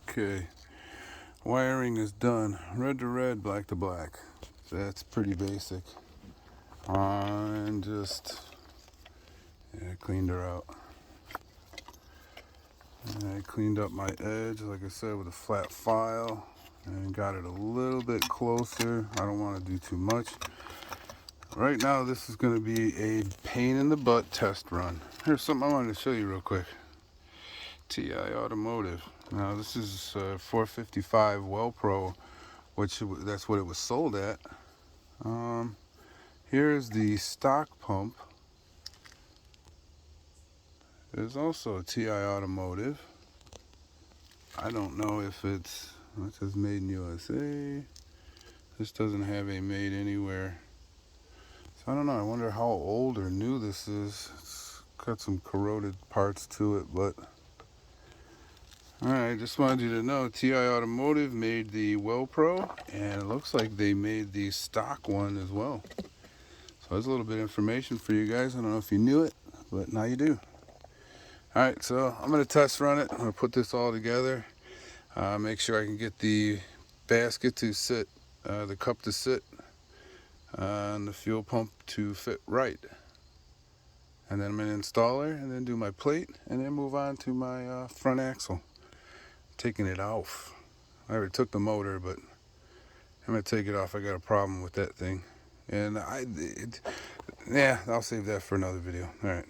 Okay, wiring is done. Red to red, black to black. That's pretty basic. And just cleaned her out. And I cleaned up my edge, like I said, with a flat file and got it a little bit closer. I don't want to do too much. Right now, this is going to be a pain in the butt test run. Here's something I wanted to show you real quick. TI Automotive. Now this is 455 Welbro, which that's what it was sold at. Here's the stock pump. There's also a TI Automotive. I don't know if it says made in USA. This doesn't have a made anywhere. So I don't know. I wonder how old or new this is. It's got some corroded parts to it, but alright, just wanted you to know TI Automotive made the Welbro, and it looks like they made the stock one as well. So there's a little bit of information for you guys. I don't know if you knew it, but now you do. Alright, so I'm going to test run it. I'm going to put this all together. Make sure I can get the basket to sit, the cup to sit, and the fuel pump to fit right. And then I'm going to install her, and then do my plate, and then move on to my front axle. Taking it off. I already took the motor, but I'm going to take it off. I got a problem with that thing. And I'll save that for another video. Alright.